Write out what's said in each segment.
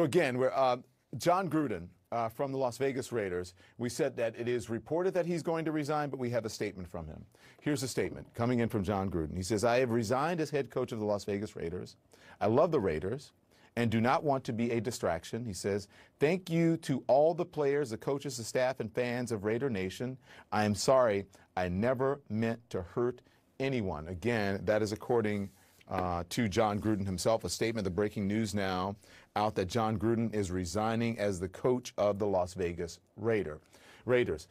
Again, we're Jon Gruden from the Las Vegas Raiders. We said that it is reported that he's going to resign, but we have a statement from him. Here's a statement coming in from Jon Gruden. He says, "I have resigned as head coach of the Las Vegas Raiders. I love the Raiders and do not want to be a distraction." He says, "Thank you to all the players, the coaches, the staff, and fans of Raider Nation. I am sorry. I never meant to hurt anyone." Again, that is according to Jon Gruden himself. A statement, the breaking news now out that Jon Gruden is resigning as the coach of the Las Vegas Raiders.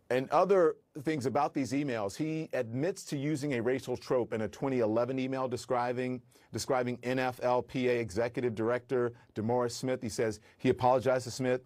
And other things about these emails, he admits to using a racial trope in a 2011 email describing NFLPA Executive Director DeMaurice Smith. He says he apologized to Smith,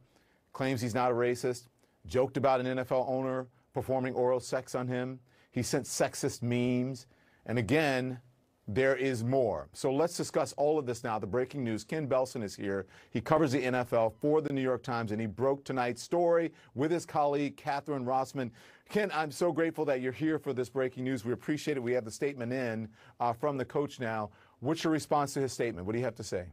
claims he's not a racist, joked about an NFL owner performing oral sex on him. He sent sexist memes. And again, there is more. So let's discuss all of this now. The breaking news. Ken Belson is here. He covers the NFL for the New York Times, and he broke tonight's story with his colleague, Catherine Rossman. Ken, I'm so grateful that you're here for this breaking news. We appreciate it. We have the statement in from the coach now. What's your response to his statement? What do you have to say?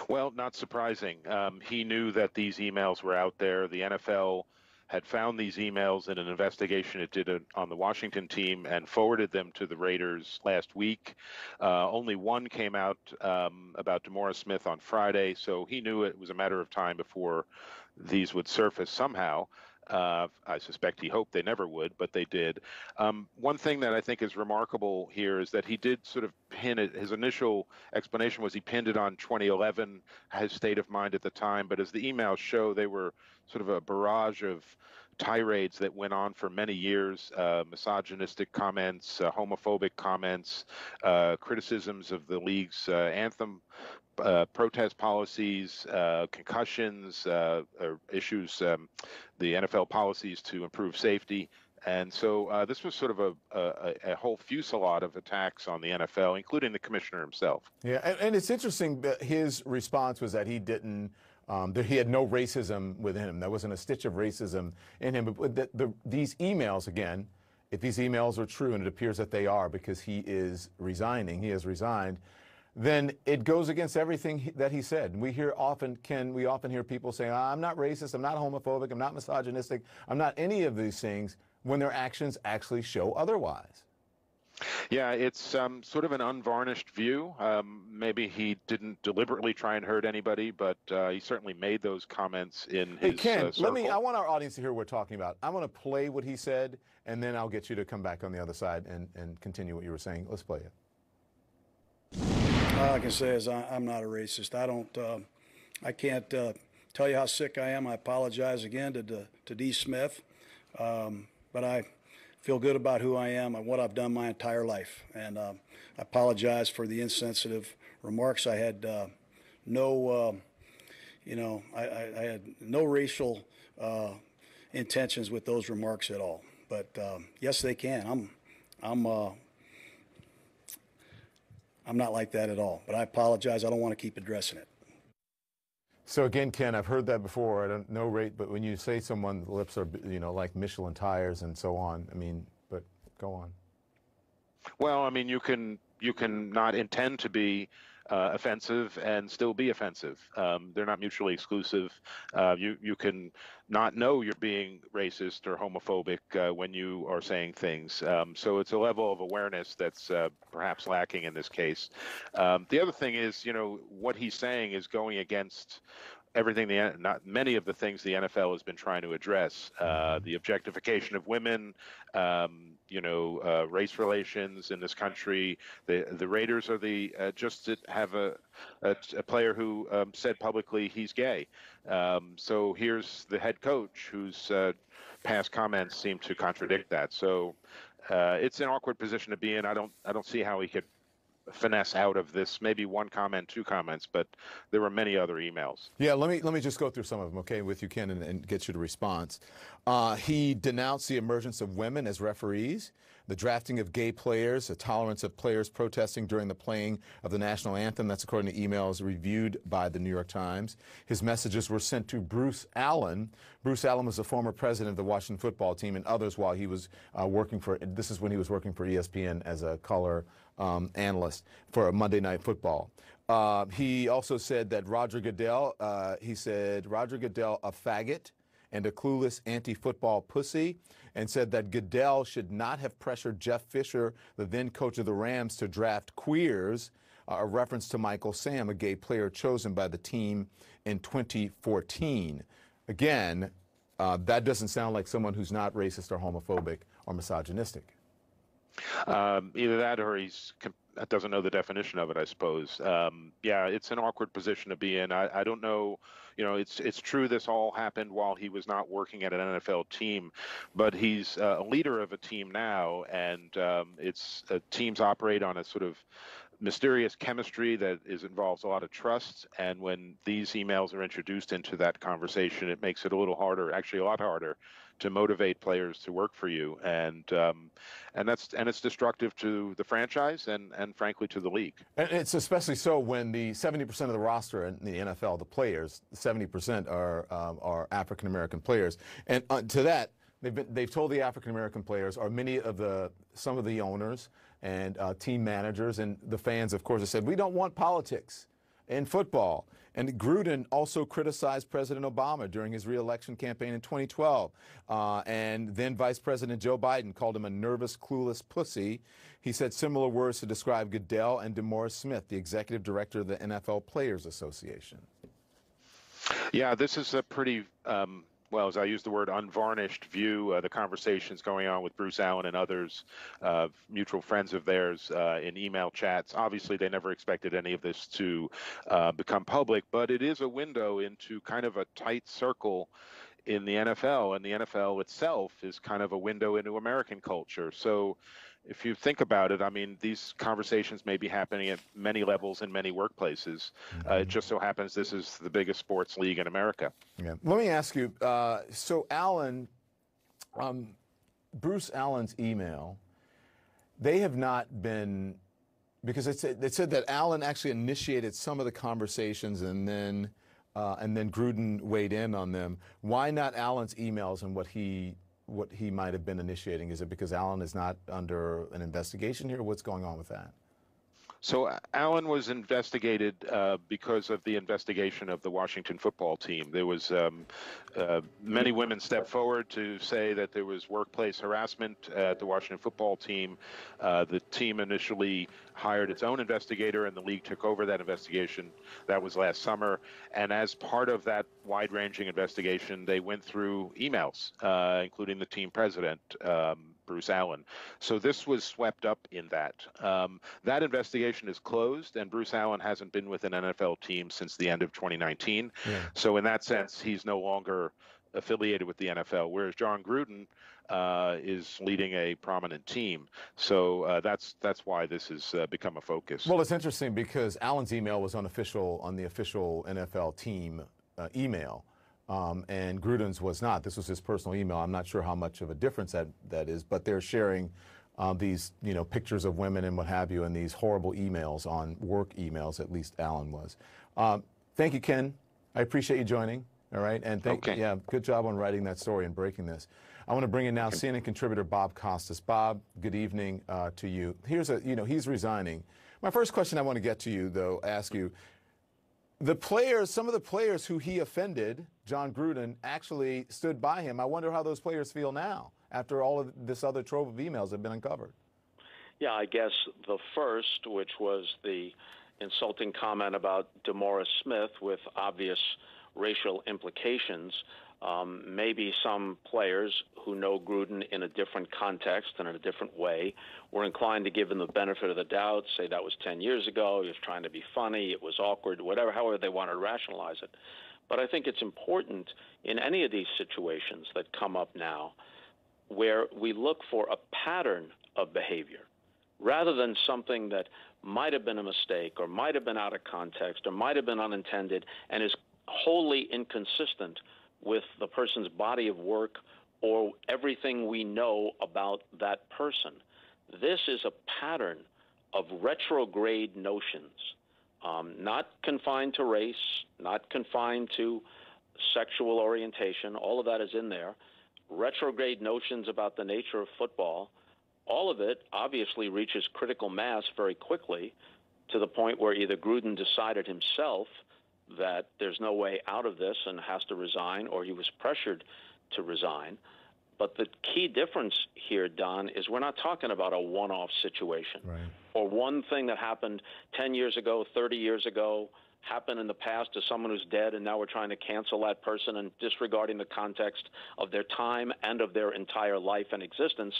Well, not surprising. He knew that these emails were out there. The NFL had found these emails in an investigation it did on the Washington team and forwarded them to the Raiders last week. Only one came out about DeMaurice Smith on Friday, so he knew it was a matter of time before these would surface somehow. I suspect he hoped they never would, but they did. One thing that I think is remarkable here is that he did sort of pin it. His initial explanation was he pinned it on 2011, his state of mind at the time. But as the emails show, they were sort of a barrage of tirades that went on for many years, misogynistic comments, homophobic comments, criticisms of the league's anthem, protest policies, concussions, issues, the NFL policies to improve safety. And so this was sort of a whole fusillade of attacks on the NFL, including the commissioner himself. Yeah, and it's interesting that his response was that he didn't, that he had no racism within him. There wasn't a stitch of racism in him. But these emails, again, if these emails are true, and it appears that they are because he is resigning, he has resigned, then it goes against everything that he said. We often hear people saying, I'm not racist, I'm not homophobic, I'm not misogynistic, I'm not any of these things, when their actions actually show otherwise. Yeah, it's sort of an unvarnished view. Maybe he didn't deliberately try and hurt anybody, but he certainly made those comments in his Ken, circle. I want our audience to hear what we're talking about. I want to play what he said, and then I'll get you to come back on the other side and continue what you were saying. Let's play it. All I can say is I'm not a racist. I can't tell you how sick I am. I apologize again to D. Smith, but I feel good about who I am and what I've done my entire life. And I apologize for the insensitive remarks. I had I had no racial intentions with those remarks at all. But yes, they can. I'm not like that at all, but I apologize. I don't want to keep addressing it. So again, Ken, I've heard that before. I don't know rate, but when you say someone's lips are, like Michelin tires and so on, but go on. Well, I mean, you can not intend to be offensive and still be offensive. They're not mutually exclusive. You can not know you're being racist or homophobic when you are saying things. So it's a level of awareness that's perhaps lacking in this case. The other thing is, what he's saying is going against everything many of the things the NFL has been trying to address, the objectification of women, race relations in this country. The Raiders are just have a player who said publicly he's gay. So here's the head coach whose past comments seem to contradict that. So it's an awkward position to be in. I don't see how he could finesse out of this. Maybe one comment, two comments, but there were many other emails. Yeah, let me just go through some of them, okay, with you, Ken, and get you to response. He denounced the emergence of women as referees, the drafting of gay players, the tolerance of players protesting during the playing of the national anthem. That's according to emails reviewed by the New York Times. His messages were sent to Bruce Allen. Bruce Allen was the former president of the Washington football team and others while he was this is when he was working for ESPN as a color analyst for Monday Night Football. He also said that Roger Goodell, he said Roger Goodell a faggot and a clueless anti-football pussy, and said that Goodell should not have pressured Jeff Fisher, the then coach of the Rams, to draft queers, a reference to Michael Sam, a gay player chosen by the team in 2014. Again, that doesn't sound like someone who's not racist or homophobic or misogynistic. Either that or he's doesn't know the definition of it, I suppose. Yeah, it's an awkward position to be in. I don't know. You know, it's true this all happened while he was not working at an NFL team, but he's a leader of a team now, and teams operate on a sort of mysterious chemistry that involves a lot of trust. And when these emails are introduced into that conversation, it makes it a little harder, actually a lot harder, to motivate players to work for you. And it's destructive to the franchise and frankly to the league. And it's especially so when the 70% of the roster in the NFL, the players, 70% are African American players. And to that, they've told the African American players, or some of the owners and team managers and the fans, of course, have said, we don't want politics in football. And Gruden also criticized President Obama during his re-election campaign in 2012. And then Vice President Joe Biden called him a nervous, clueless pussy. He said similar words to describe Goodell and DeMaurice Smith, the executive director of the NFL Players Association. Yeah, this is a pretty well, as I use the word, unvarnished view. The conversations going on with Bruce Allen and others, mutual friends of theirs, in email chats. Obviously, they never expected any of this to become public, but it is a window into kind of a tight circle in the NFL, and the NFL itself is kind of a window into American culture. So if you think about it, I mean, these conversations may be happening at many levels in many workplaces. It just so happens this is the biggest sports league in America. Yeah. Let me ask you, so Allen, Bruce Allen's email, they have not been, because it said that Allen actually initiated some of the conversations and then Gruden weighed in on them. Why not Allen's emails and what he might have been initiating? Is it because Allen is not under an investigation here? What's going on with that? So Allen was investigated because of the investigation of the Washington football team. There was many women stepped forward to say that there was workplace harassment at the Washington football team. The team initially hired its own investigator, and the league took over that investigation. That was last summer. And as part of that wide-ranging investigation, they went through emails, including the team president, Bruce Allen. So this was swept up in that. That investigation is closed, and Bruce Allen hasn't been with an NFL team since the end of 2019. Yeah. So in that sense, he's no longer affiliated with the NFL, whereas Jon Gruden is leading a prominent team. So that's why this has become a focus. Well, it's interesting because Allen's email was on the official NFL team email. And Gruden's was not. This was his personal email. I'm not sure how much of a difference that is, but they're sharing these, pictures of women and what have you, and these horrible emails on work emails. At least Allen was. Thank you, Ken. I appreciate you joining. All right, and good job on writing that story and breaking this. I want to bring in now CNN contributor Bob Costas. Bob, good evening to you. Here's he's resigning. My first question I want to get to you, though, ask you. Some of the players who he offended, Jon Gruden, actually stood by him. I wonder how those players feel now after all of this other trove of emails have been uncovered. Yeah, I guess the first, which was the insulting comment about DeMaurice Smith with obvious racial implications, maybe some players who know Gruden in a different context and in a different way were inclined to give him the benefit of the doubt, say that was 10 years ago, he was trying to be funny, it was awkward, whatever, however they want to rationalize it. But I think it's important in any of these situations that come up now where we look for a pattern of behavior rather than something that might have been a mistake or might have been out of context or might have been unintended and is wholly inconsistent with the person's body of work or everything we know about that person. This is a pattern of retrograde notions, not confined to race, not confined to sexual orientation. All of that is in there. Retrograde notions about the nature of football. All of it obviously reaches critical mass very quickly to the point where either Gruden decided himself that there's no way out of this and has to resign, or he was pressured to resign. But the key difference here, Don, is we're not talking about a one-off situation, right, or one thing that happened 10 years ago, 30 years ago, happened in the past to someone who's dead, and now we're trying to cancel that person and disregarding the context of their time and of their entire life and existence.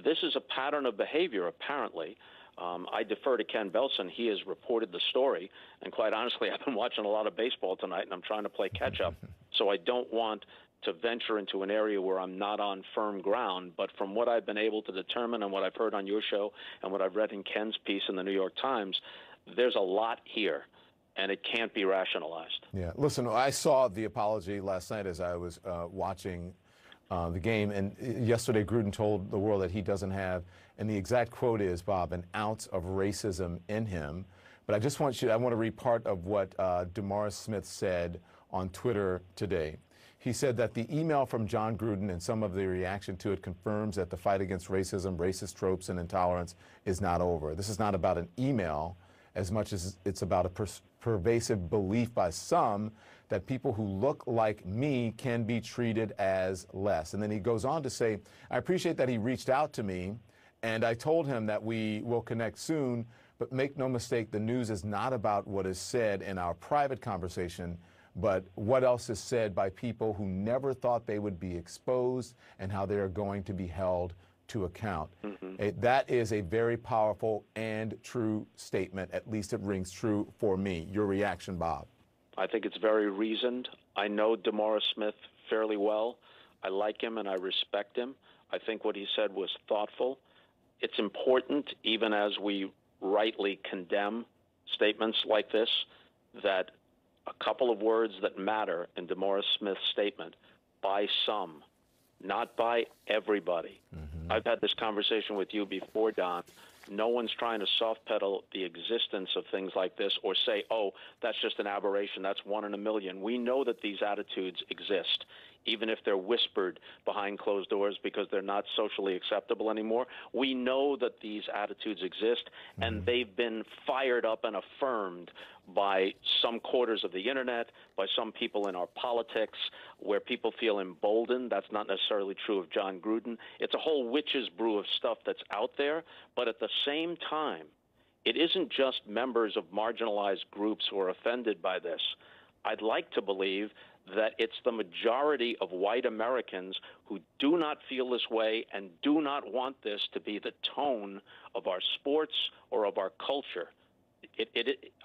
This is a pattern of behavior, apparently. I defer to Ken Belson. He has reported the story, and quite honestly, I've been watching a lot of baseball tonight, and I'm trying to play catch-up, so I don't want to venture into an area where I'm not on firm ground. But from what I've been able to determine and what I've heard on your show and what I've read in Ken's piece in the New York Times, there's a lot here, and it can't be rationalized. Yeah. Listen, I saw the apology last night as I was watching the game, and yesterday Gruden told the world that he doesn't have, and the exact quote is, Bob, an ounce of racism in him. But I just want I want to read part of what DeMaurice Smith said on Twitter today. He said that the email from Jon Gruden and some of the reaction to it confirms that the fight against racism, racist tropes, and intolerance is not over. This is not about an email as much as it's about a pervasive belief by some that people who look like me can be treated as less. And then he goes on to say, I appreciate that he reached out to me, and I told him that we will connect soon, but make no mistake, the news is not about what is said in our private conversation, but what else is said by people who never thought they would be exposed and how they are going to be held to account. That is a very powerful and true statement. At least it rings true for me. Your reaction, Bob? I think it's very reasoned. I know DeMaurice Smith fairly well. I like him and I respect him. I think what he said was thoughtful. It's important, even as we rightly condemn statements like this, that a couple of words that matter in DeMaurice Smith's statement, by some, not by everybody. I've had this conversation with you before, Don. No one's trying to soft pedal the existence of things like this or say, oh, that's just an aberration, that's one in a million. We know that these attitudes exist, even if they're whispered behind closed doors because they're not socially acceptable anymore. We know that these attitudes exist, and they've been fired up and affirmed by some quarters of the internet, by some people in our politics, where people feel emboldened. That's not necessarily true of Jon Gruden. It's a whole witch's brew of stuff that's out there, but at the same time, it isn't just members of marginalized groups who are offended by this. I'd like to believe that it's the majority of white Americans who do not feel this way and do not want this to be the tone of our sports or of our culture.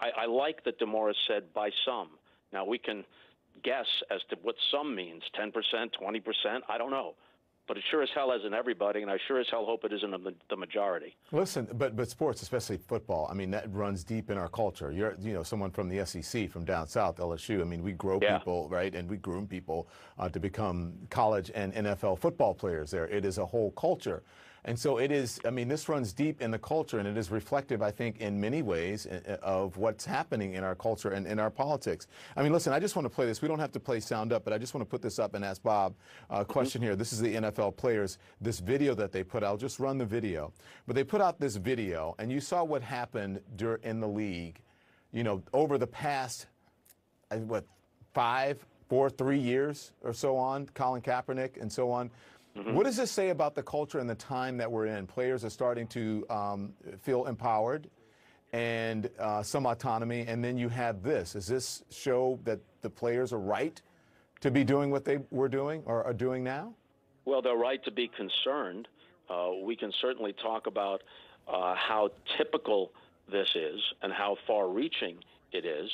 I like that DeMaurice said by some. Now, we can guess as to what some means, 10%, 20%, I don't know. But it sure as hell isn't everybody, and I sure as hell hope it isn't the majority. Listen, but sports, especially football, I mean, that runs deep in our culture. You're, someone from the SEC, from down south, LSU. I mean, we grow people, right, and we groom people to become college and NFL football players there. It is a whole culture. And so it is, I mean, this runs deep in the culture, and it is reflective, I think, in many ways of what's happening in our culture and in our politics. I mean, listen, I just want to play this. We don't have to play sound up, but I just want to put this up and ask Bob a question here. This is the NFL players, this video that they put out. I'll just run the video. But they put out this video, and you saw what happened in the league, over the past, 3 years or so on, Colin Kaepernick and so on. What does this say about the culture and the time that we're in? Players are starting to feel empowered and some autonomy, and then you have this. Does this show that the players are right to be doing what they were doing or are doing now? Well, they're right to be concerned. We can certainly talk about how typical this is and how far-reaching it is,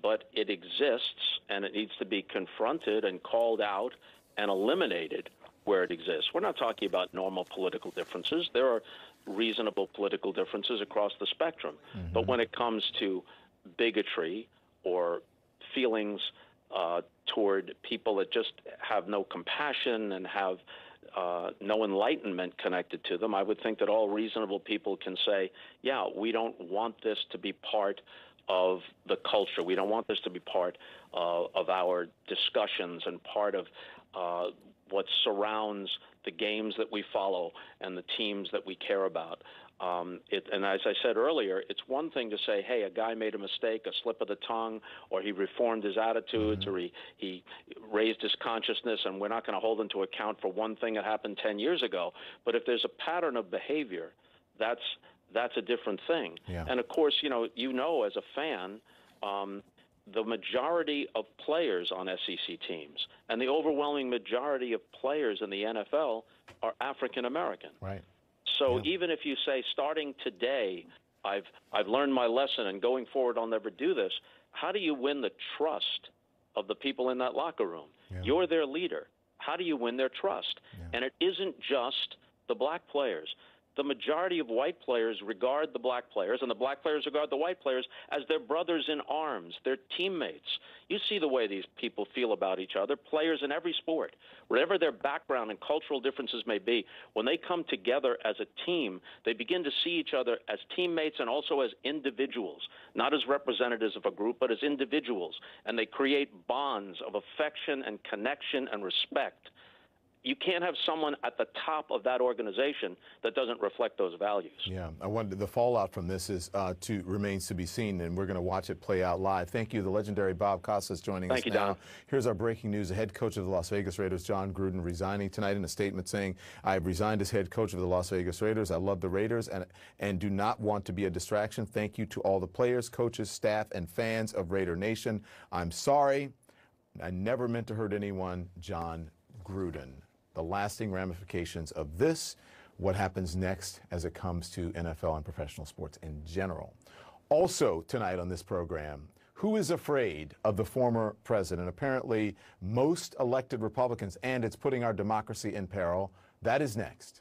but it exists, and it needs to be confronted and called out and eliminated where it exists. We're not talking about normal political differences. There are reasonable political differences across the spectrum. But when it comes to bigotry or feelings toward people that just have no compassion and have no enlightenment connected to them, I would think that all reasonable people can say, yeah, we don't want this to be part of the culture. We don't want this to be part of our discussions and part of what surrounds the games that we follow and the teams that we care about. And as I said earlier, it's one thing to say, hey, a guy made a mistake, a slip of the tongue, or he reformed his attitudes, or he raised his consciousness, and we're not going to hold him to account for one thing that happened 10 years ago. But if there's a pattern of behavior, that's a different thing. Yeah. And, of course, you know, as a fan, the majority of players on SEC teams and the overwhelming majority of players in the NFL are African American. Right. So even if you say, starting today, I've learned my lesson, and going forward I'll never do this, how do you win the trust of the people in that locker room? Yeah. You're their leader. How do you win their trust? Yeah. And it isn't just the black players. The majority of white players regard the black players, and the black players regard the white players as their brothers in arms, their teammates. You see the way these people feel about each other, players in every sport. Whatever their background and cultural differences may be, when they come together as a team, they begin to see each other as teammates and also as individuals, not as representatives of a group, but as individuals. And they create bonds of affection and connection and respect. You can't have someone at the top of that organization that doesn't reflect those values. Yeah, I wonder, the fallout from this remains to be seen, and we're going to watch it play out live. Thank you. The legendary Bob Costas joining us now. Thank you, Don. Here's our breaking news. The head coach of the Las Vegas Raiders, Jon Gruden, resigning tonight in a statement saying, I have resigned as head coach of the Las Vegas Raiders. I love the Raiders and do not want to be a distraction. Thank you to all the players, coaches, staff, and fans of Raider Nation. I'm sorry. I never meant to hurt anyone. Jon Gruden. The lasting ramifications of this, what happens next as it comes to NFL and professional sports in general. Also tonight on this program, who is afraid of the former president? Apparently most elected Republicans, and it's putting our democracy in peril. That is next.